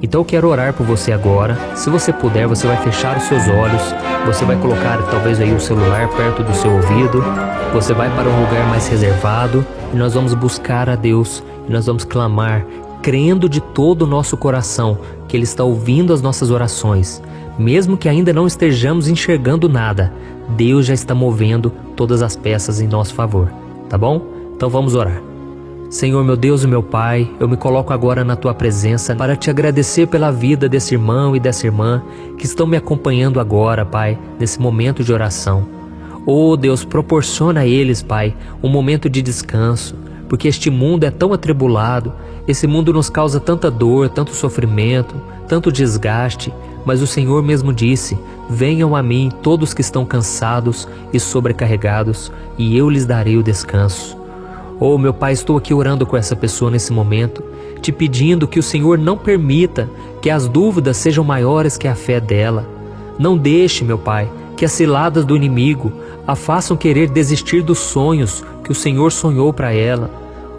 Então eu quero orar por você agora. Se você puder, você vai fechar os seus olhos, você vai colocar talvez aí o celular perto do seu ouvido, você vai para um lugar mais reservado e nós vamos buscar a Deus e nós vamos clamar, crendo de todo o nosso coração que Ele está ouvindo as nossas orações. Mesmo que ainda não estejamos enxergando nada, Deus já está movendo todas as peças em nosso favor, tá bom? Então vamos orar. Senhor, meu Deus e meu Pai, eu me coloco agora na Tua presença para Te agradecer pela vida desse irmão e dessa irmã que estão me acompanhando agora, Pai, nesse momento de oração. Oh Deus, proporciona a eles, Pai, um momento de descanso, porque este mundo é tão atribulado, esse mundo nos causa tanta dor, tanto sofrimento, tanto desgaste, mas o Senhor mesmo disse, venham a mim todos que estão cansados e sobrecarregados, e eu lhes darei o descanso. Oh, meu Pai, estou aqui orando com essa pessoa nesse momento, te pedindo que o Senhor não permita que as dúvidas sejam maiores que a fé dela. Não deixe, meu Pai, que as ciladas do inimigo a façam querer desistir dos sonhos que o Senhor sonhou para ela.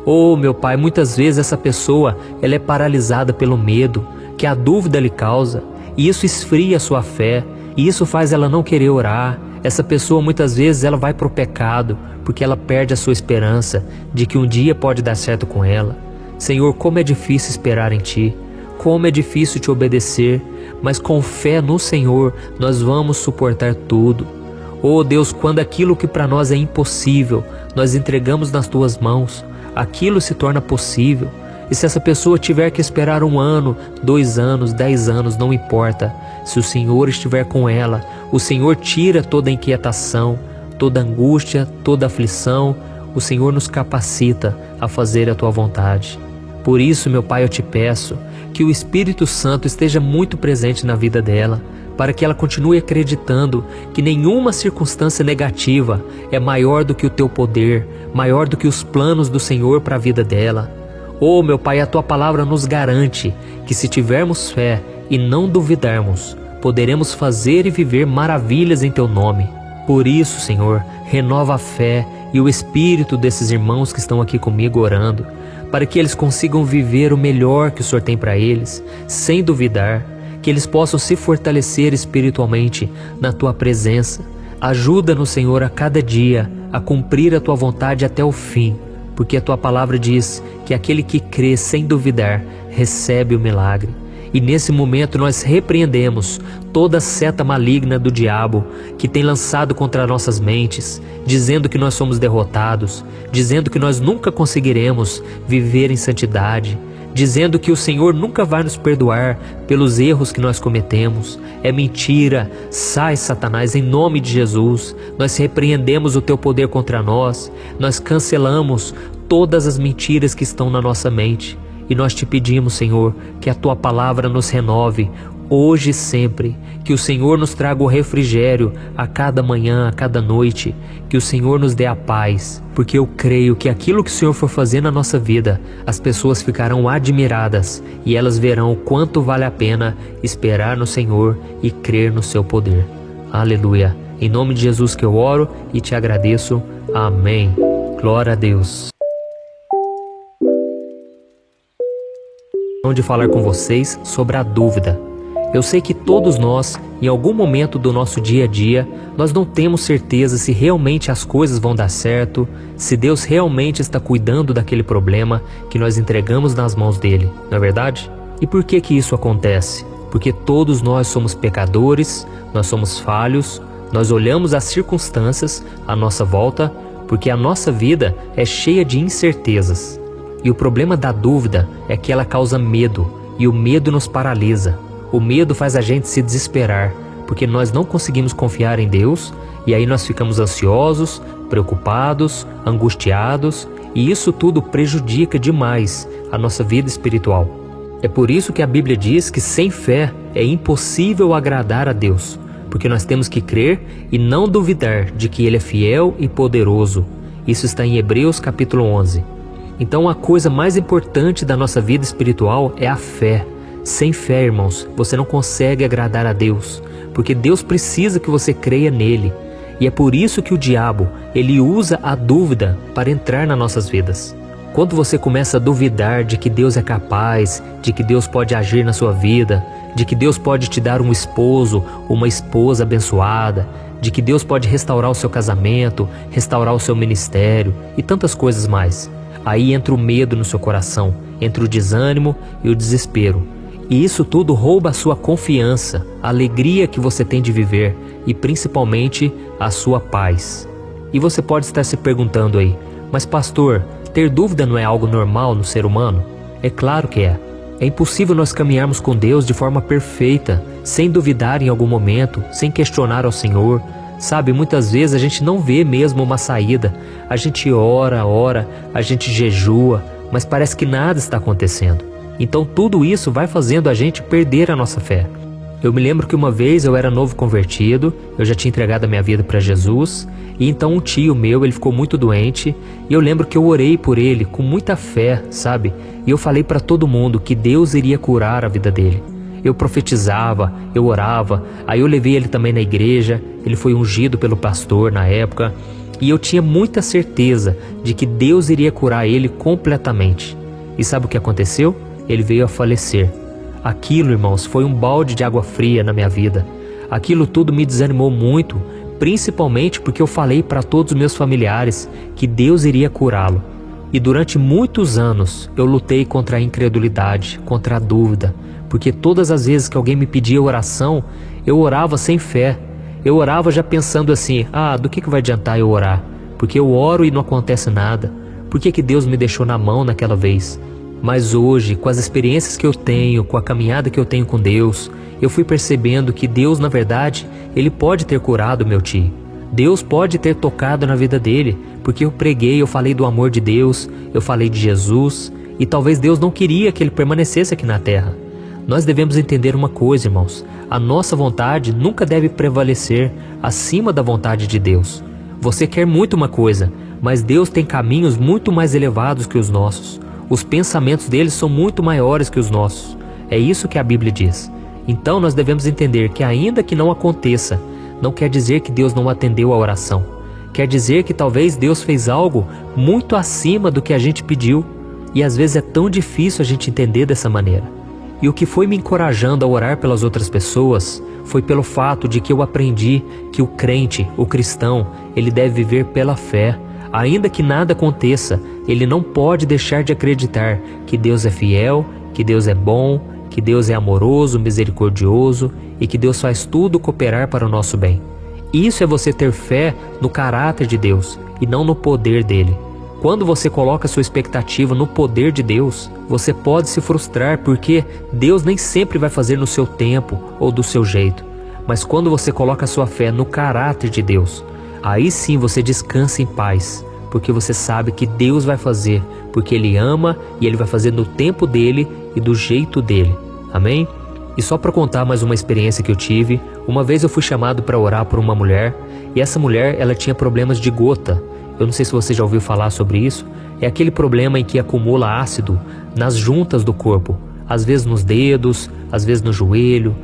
Oh, meu Pai, muitas vezes essa pessoa ela é paralisada pelo medo que a dúvida lhe causa, e isso esfria a sua fé, e isso faz ela não querer orar. Essa pessoa muitas vezes ela vai para o pecado, porque ela perde a sua esperança de que um dia pode dar certo com ela. Senhor, como é difícil esperar em Ti, como é difícil Te obedecer, mas com fé no Senhor nós vamos suportar tudo. Oh Deus, quando aquilo que para nós é impossível, nós entregamos nas Tuas mãos, aquilo se torna possível. E se essa pessoa tiver que esperar 1 ano, 2 anos, 10 anos, não importa. Se o Senhor estiver com ela, o Senhor tira toda a inquietação, toda a angústia, toda a aflição. O Senhor nos capacita a fazer a Tua vontade. Por isso, meu Pai, eu Te peço que o Espírito Santo esteja muito presente na vida dela, para que ela continue acreditando que nenhuma circunstância negativa é maior do que o Teu poder, maior do que os planos do Senhor para a vida dela. Oh, meu Pai, a Tua palavra nos garante que se tivermos fé e não duvidarmos, poderemos fazer e viver maravilhas em Teu nome. Por isso, Senhor, renova a fé e o espírito desses irmãos que estão aqui comigo orando, para que eles consigam viver o melhor que o Senhor tem para eles, sem duvidar, que eles possam se fortalecer espiritualmente na Tua presença. Ajuda-nos, Senhor, a cada dia a cumprir a Tua vontade até o fim, porque a Tua palavra diz que aquele que crê sem duvidar recebe o milagre. E nesse momento nós repreendemos toda seta maligna do diabo que tem lançado contra nossas mentes, dizendo que nós somos derrotados, dizendo que nós nunca conseguiremos viver em santidade, dizendo que o Senhor nunca vai nos perdoar pelos erros que nós cometemos. É mentira. Sai, Satanás, em nome de Jesus. Nós repreendemos o Teu poder contra nós, nós cancelamos todas as mentiras que estão na nossa mente. E nós Te pedimos, Senhor, que a Tua palavra nos renove, hoje e sempre, que o Senhor nos traga o refrigério a cada manhã, a cada noite, que o Senhor nos dê a paz, porque eu creio que aquilo que o Senhor for fazer na nossa vida, as pessoas ficarão admiradas e elas verão o quanto vale a pena esperar no Senhor e crer no Seu poder. Aleluia! Em nome de Jesus que eu oro e Te agradeço. Amém. Glória a Deus. De falar com vocês sobre a dúvida. Eu sei que todos nós, em algum momento do nosso dia a dia, nós não temos certeza se realmente as coisas vão dar certo, se Deus realmente está cuidando daquele problema que nós entregamos nas mãos dele, não é verdade? E por que isso acontece? Porque todos nós somos pecadores, nós somos falhos, nós olhamos as circunstâncias à nossa volta, porque a nossa vida é cheia de incertezas. E o problema da dúvida é que ela causa medo, e o medo nos paralisa. O medo faz a gente se desesperar, porque nós não conseguimos confiar em Deus, e aí nós ficamos ansiosos, preocupados, angustiados, e isso tudo prejudica demais a nossa vida espiritual. É por isso que a Bíblia diz que sem fé é impossível agradar a Deus, porque nós temos que crer e não duvidar de que Ele é fiel e poderoso. Isso está em Hebreus capítulo 11. Então a coisa mais importante da nossa vida espiritual é a fé. Sem fé, irmãos, você não consegue agradar a Deus, porque Deus precisa que você creia nele. E é por isso que o diabo, ele usa a dúvida para entrar nas nossas vidas. Quando você começa a duvidar de que Deus é capaz, de que Deus pode agir na sua vida, de que Deus pode te dar um esposo, uma esposa abençoada, de que Deus pode restaurar o seu casamento, restaurar o seu ministério e tantas coisas mais. Aí entra o medo no seu coração, entra o desânimo e o desespero. E isso tudo rouba a sua confiança, a alegria que você tem de viver e principalmente a sua paz. E você pode estar se perguntando aí, mas pastor, ter dúvida não é algo normal no ser humano? É claro que é. É impossível nós caminharmos com Deus de forma perfeita, sem duvidar em algum momento, sem questionar ao Senhor. Sabe, muitas vezes a gente não vê mesmo uma saída. A gente ora, a gente jejua, mas parece que nada está acontecendo. Então tudo isso vai fazendo a gente perder a nossa fé. Eu me lembro que uma vez eu era novo convertido, eu já tinha entregado a minha vida para Jesus, e então um tio meu, ele ficou muito doente, e eu lembro que eu orei por ele com muita fé, sabe? E eu falei para todo mundo que Deus iria curar a vida dele. Eu profetizava, eu orava, aí eu levei ele também na igreja, ele foi ungido pelo pastor na época, e eu tinha muita certeza de que Deus iria curar ele completamente. E sabe o que aconteceu? Ele veio a falecer. Aquilo, irmãos, foi um balde de água fria na minha vida. Aquilo tudo me desanimou muito, principalmente porque eu falei para todos os meus familiares que Deus iria curá-lo. E durante muitos anos eu lutei contra a incredulidade, contra a dúvida, porque todas as vezes que alguém me pedia oração, eu orava sem fé. Eu orava já pensando assim, do que vai adiantar eu orar? Porque eu oro e não acontece nada. Por que Deus me deixou na mão naquela vez? Mas hoje, com as experiências que eu tenho, com a caminhada que eu tenho com Deus, eu fui percebendo que Deus, na verdade, Ele pode ter curado meu tio. Deus pode ter tocado na vida dele, porque eu preguei, eu falei do amor de Deus, eu falei de Jesus, e talvez Deus não queria que ele permanecesse aqui na terra. Nós devemos entender uma coisa, irmãos, a nossa vontade nunca deve prevalecer acima da vontade de Deus. Você quer muito uma coisa, mas Deus tem caminhos muito mais elevados que os nossos. Os pensamentos dele são muito maiores que os nossos. É isso que a Bíblia diz. Então nós devemos entender que ainda que não aconteça, não quer dizer que Deus não atendeu a oração. Quer dizer que talvez Deus fez algo muito acima do que a gente pediu. E às vezes é tão difícil a gente entender dessa maneira. E o que foi me encorajando a orar pelas outras pessoas foi pelo fato de que eu aprendi que o crente, o cristão, ele deve viver pela fé. Ainda que nada aconteça, ele não pode deixar de acreditar que Deus é fiel, que Deus é bom, que Deus é amoroso, misericordioso e que Deus faz tudo cooperar para o nosso bem. Isso é você ter fé no caráter de Deus e não no poder dele. Quando você coloca sua expectativa no poder de Deus, você pode se frustrar porque Deus nem sempre vai fazer no seu tempo ou do seu jeito. Mas quando você coloca sua fé no caráter de Deus, aí sim você descansa em paz, porque você sabe que Deus vai fazer, porque Ele ama e Ele vai fazer no tempo dele e do jeito dele. Amém? E só para contar mais uma experiência que eu tive, uma vez eu fui chamado para orar por uma mulher, e essa mulher ela tinha problemas de gota. Eu não sei se você já ouviu falar sobre isso. É aquele problema em que acumula ácido nas juntas do corpo, às vezes nos dedos, às vezes no joelho,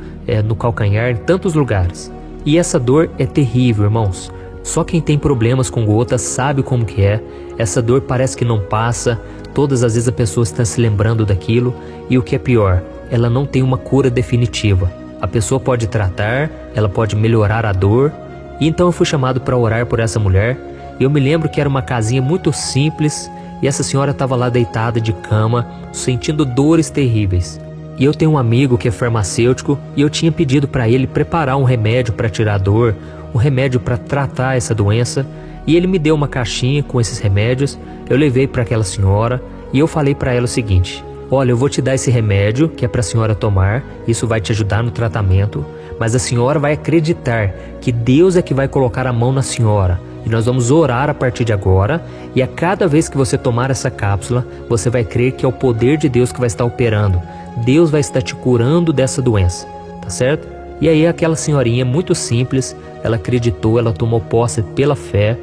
no calcanhar, em tantos lugares. E essa dor é terrível, irmãos. Só quem tem problemas com gota sabe como que é. Essa dor parece que não passa. Todas as vezes a pessoa está se lembrando daquilo. E o que é pior, ela não tem uma cura definitiva. A pessoa pode tratar, ela pode melhorar a dor. E então eu fui chamado para orar por essa mulher. E eu me lembro que era uma casinha muito simples. E essa senhora estava lá deitada de cama, sentindo dores terríveis. E eu tenho um amigo que é farmacêutico. E eu tinha pedido para ele preparar um remédio para tirar a dor, um remédio para tratar essa doença, e ele me deu uma caixinha com esses remédios. Eu levei para aquela senhora e eu falei para ela o seguinte: olha, eu vou te dar esse remédio que é para a senhora tomar, isso vai te ajudar no tratamento, mas a senhora vai acreditar que Deus é que vai colocar a mão na senhora, e nós vamos orar a partir de agora, e a cada vez que você tomar essa cápsula, você vai crer que é o poder de Deus que vai estar operando. Deus vai estar te curando dessa doença, tá certo? E aí aquela senhorinha muito simples, ela acreditou, ela tomou posse pela fé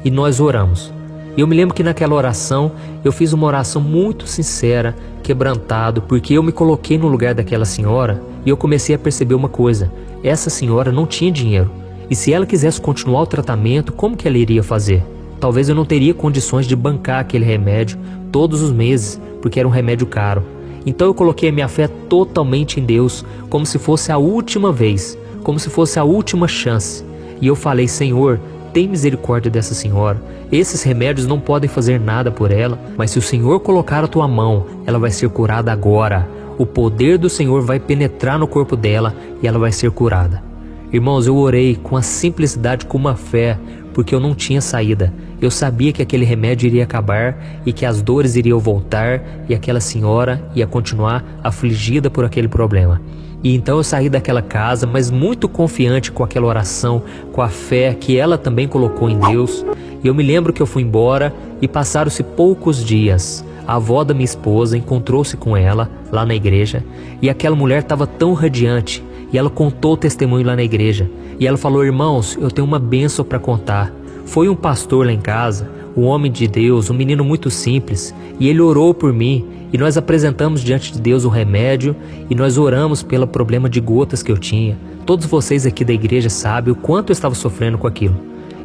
e nós oramos. E eu me lembro que naquela oração, eu fiz uma oração muito sincera, quebrantado, porque eu me coloquei no lugar daquela senhora e eu comecei a perceber uma coisa: essa senhora não tinha dinheiro. E se ela quisesse continuar o tratamento, como que ela iria fazer? talvez eu não teria condições de bancar aquele remédio todos os meses, porque era um remédio caro. Então eu coloquei a minha fé totalmente em Deus, como se fosse a última vez, como se fosse a última chance. E eu falei: Senhor, tem misericórdia dessa senhora. Esses remédios não podem fazer nada por ela, mas se o Senhor colocar a tua mão, ela vai ser curada agora. O poder do Senhor vai penetrar no corpo dela e ela vai ser curada. Irmãos, eu orei com a simplicidade, com uma fé, porque eu não tinha saída. Eu sabia que aquele remédio iria acabar e que as dores iriam voltar e aquela senhora ia continuar afligida por aquele problema. E então eu saí daquela casa, mas muito confiante com aquela oração, com a fé que ela também colocou em Deus. E eu me lembro que eu fui embora e passaram-se poucos dias. A avó da minha esposa encontrou-se com ela lá na igreja e aquela mulher estava tão radiante e ela contou o testemunho lá na igreja. E ela falou: irmãos, eu tenho uma bênção para contar. Foi um pastor lá em casa, um homem de Deus, um menino muito simples, e ele orou por mim e nós apresentamos diante de Deus o remédio e nós oramos pelo problema de gotas que eu tinha. Todos vocês aqui da igreja sabem o quanto eu estava sofrendo com aquilo.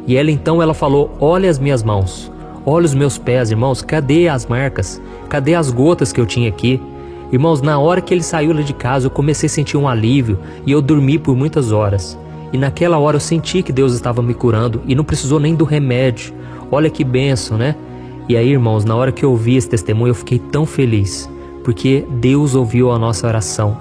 E ela falou: olha as minhas mãos, olha os meus pés, irmãos, cadê as marcas? Cadê as gotas que eu tinha aqui? Irmãos, na hora que ele saiu lá de casa, eu comecei a sentir um alívio e eu dormi por muitas horas. E naquela hora eu senti que Deus estava me curando e não precisou nem do remédio. Olha que bênção, né? E aí, irmãos, na hora que eu ouvi esse testemunho, eu fiquei tão feliz, porque Deus ouviu a nossa oração.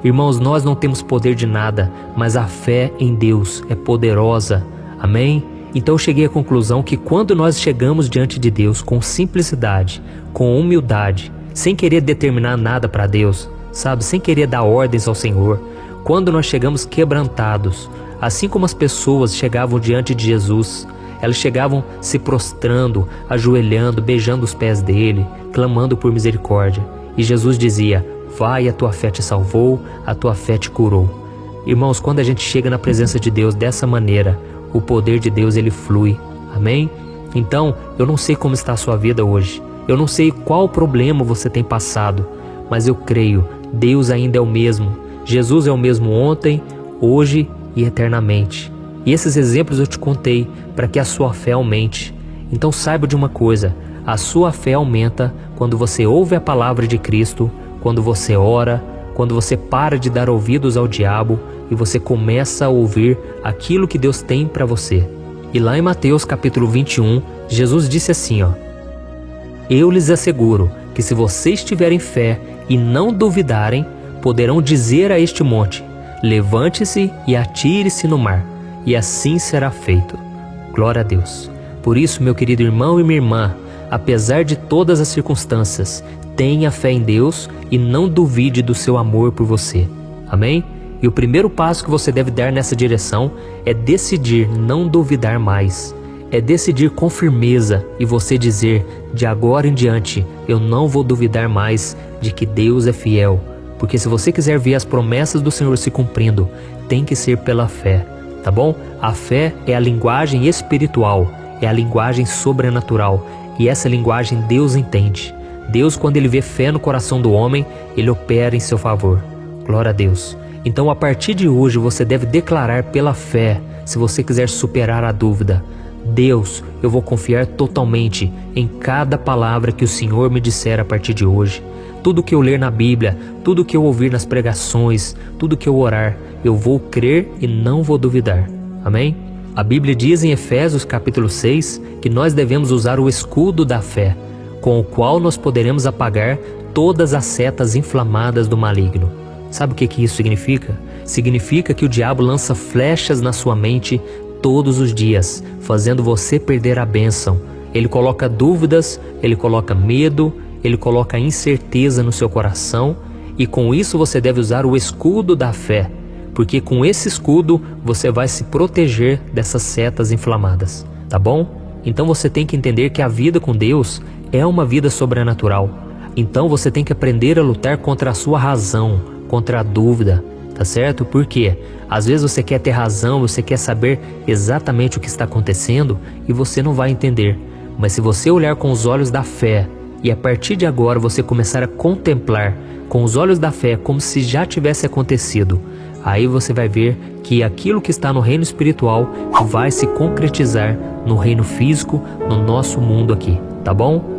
Irmãos, nós não temos poder de nada, mas a fé em Deus é poderosa. Amém? Então eu cheguei à conclusão que quando nós chegamos diante de Deus com simplicidade, com humildade, sem querer determinar nada para Deus, sabe? Sem querer dar ordens ao Senhor, quando nós chegamos quebrantados, assim como as pessoas chegavam diante de Jesus, elas chegavam se prostrando, ajoelhando, beijando os pés dele, clamando por misericórdia. E Jesus dizia: vai, a tua fé te salvou, a tua fé te curou. Irmãos, quando a gente chega na presença de Deus dessa maneira, o poder de Deus ele flui. Amém? Então, eu não sei como está a sua vida hoje. Eu não sei qual problema você tem passado, mas eu creio, Deus ainda é o mesmo. Jesus é o mesmo ontem, hoje e eternamente. E esses exemplos eu te contei para que a sua fé aumente. Então saiba de uma coisa: a sua fé aumenta quando você ouve a palavra de Cristo, quando você ora, quando você para de dar ouvidos ao diabo e você começa a ouvir aquilo que Deus tem para você. E lá em Mateus capítulo 21, Jesus disse assim, eu lhes asseguro que se vocês tiverem fé e não duvidarem, poderão dizer a este monte: levante-se e atire-se no mar, e assim será feito. Glória a Deus. Por isso, meu querido irmão e minha irmã, apesar de todas as circunstâncias, tenha fé em Deus e não duvide do seu amor por você. Amém? E o primeiro passo que você deve dar nessa direção é decidir não duvidar mais. É decidir com firmeza e você dizer: de agora em diante, eu não vou duvidar mais de que Deus é fiel. Porque se você quiser ver as promessas do Senhor se cumprindo, tem que ser pela fé, tá bom? A fé é a linguagem espiritual, é a linguagem sobrenatural, e essa linguagem Deus entende. Deus, quando Ele vê fé no coração do homem, Ele opera em seu favor. Glória a Deus. Então, a partir de hoje, você deve declarar pela fé, se você quiser superar a dúvida: Deus, eu vou confiar totalmente em cada palavra que o Senhor me disser a partir de hoje. Tudo que eu ler na Bíblia, tudo que eu ouvir nas pregações, tudo que eu orar, eu vou crer e não vou duvidar. Amém? A Bíblia diz em Efésios capítulo 6 que nós devemos usar o escudo da fé, com o qual nós poderemos apagar todas as setas inflamadas do maligno. Sabe o que isso significa? Significa que o diabo lança flechas na sua mente todos os dias, fazendo você perder a bênção. Ele coloca dúvidas, ele coloca medo, ele coloca incerteza no seu coração, e com isso você deve usar o escudo da fé, porque com esse escudo você vai se proteger dessas setas inflamadas, tá bom? Então você tem que entender que a vida com Deus é uma vida sobrenatural. Então você tem que aprender a lutar contra a sua razão, contra a dúvida, tá certo? Por quê? Às vezes você quer ter razão, você quer saber exatamente o que está acontecendo e você não vai entender. Mas se você olhar com os olhos da fé e a partir de agora você começar a contemplar com os olhos da fé como se já tivesse acontecido, aí você vai ver que aquilo que está no reino espiritual vai se concretizar no reino físico, no nosso mundo aqui, tá bom?